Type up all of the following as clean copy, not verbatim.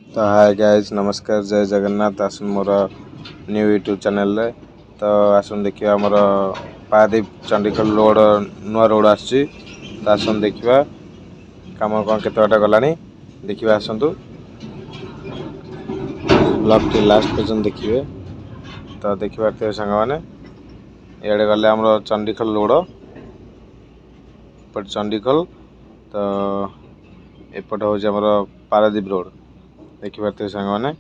तो hi guys नमस्कार जय जगन्नाथ आसन मोर न्यू यूट्यूब चैनल रे तो आसन देखिए आमर पारादीप चंडीगढ़ रोड नुआ रोड आसी तो आसन देखिए कम कौन केत बाटा गलानी देखिए आसतु ब्लॉग के लास्ट पर्यंत देखिए तो देखिए सांग मैंने इे गले आम चंडीगढ़ रोड एपट चंडीगढ़ तो एपट हूँ आमर पारादीप रोड देखिए सांग मैंने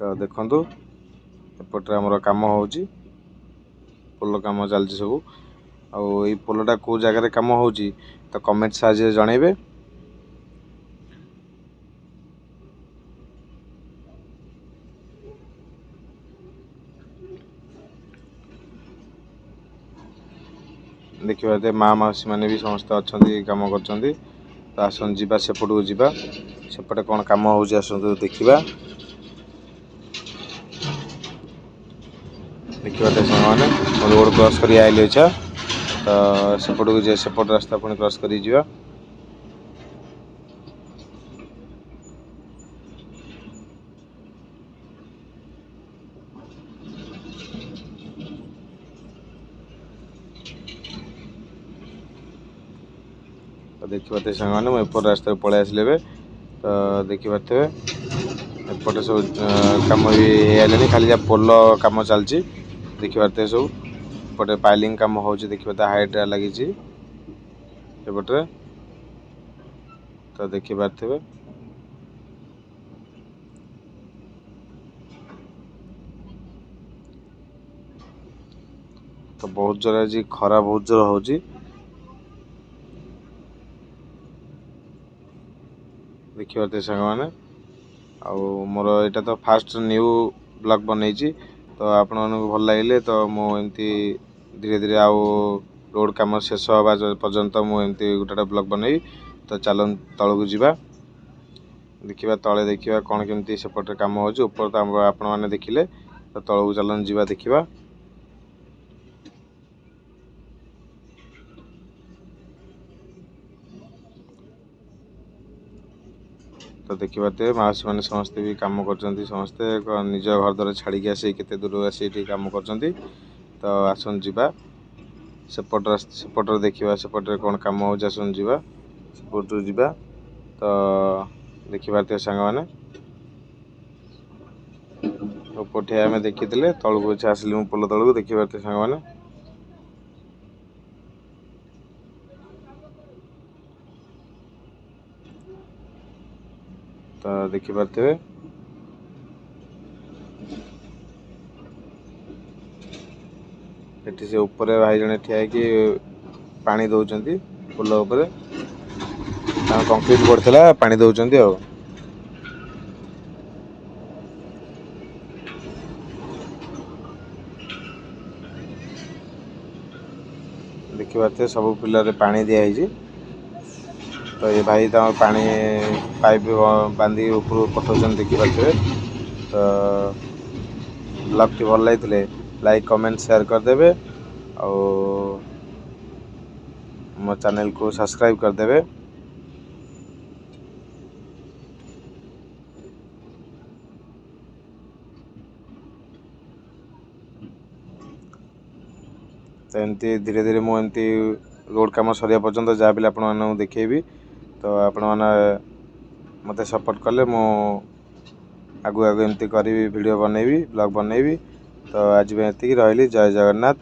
तो देखु एपटे आमर कम हो पोल कम चलती सब आई पोलटा कौ जगार कम हो तो कमेंट साहाय्य जनइबे। देखिए माँ मौसी मैंने भी समस्त अच्छा कम कर आसन जा सेपट को जा सेपटे कौन कम हो देखा देखिए मैंने रोड क्रॉस कर आइली अच्छा तो सेपट को जाए सेपट रास्ता पुणी क्रॉस कर तो देखिए सांग मैंने मुझे रास्ता पलि आसले तो देखिए एपटे सब कम भी खाली जा पोल कम चलती देखिए सब एपटे पाइलिंग कम हो देखिए हाइट लगी एपटे तो देखिए तो बहुत जोर आज खरा बहुत जोर हो देखिए सांग मैंने मोर यहाँ तो फास्ट न्यू ब्लॉग बनई तो आपण भल लगे तो मुझे धीरे धीरे आउ रोड कम शेष हवा पर्यंत मुझे गोटे ब्लॉग बनई तो चल तल को जा देखा तले देखा कौन केमती सेपटे कम हो तो आपण मैंने देखिले तो तल को चलन जा देखा तो देखिए मौसी मैंने समस्ते भी कम कर समस्ते निज घर द्वार छाड़ी आसी केते दूर आसी कम कर तो आसन जा सेपट देखा सेपटे कौन कम हो आसन जा सेपट जा तो देखिए सांग मैंने उपठे आम देखी तल को आसली मु पोल तल को देखिए सांग मैंने तो देखिए एटी से ऊपर भाई जने ठिया कि पानी दौरान पोल उपर कंक्रीट पड़ता पानी दौरान देखिए सब पिलर पानी दिखाई तो ये भाई तम पानी पाइप बांधी ऊपर पठाऊँ देखिए तो ब्लॉग टी भल लगे लाइक कमेंट शेयर करदे और मो चैनल को सब्सक्राइब करदे। तो एमती धीरे धीरे मुझे रोड कम सरिया पर्यंत जहाँ भी आपण देखेबी तो आपण मैंने मत सपोर्ट कले मु आगु आगु एमती करी वीडियो बनैबी ब्लॉग बनैबी तो आज एति रही जय जगन्नाथ।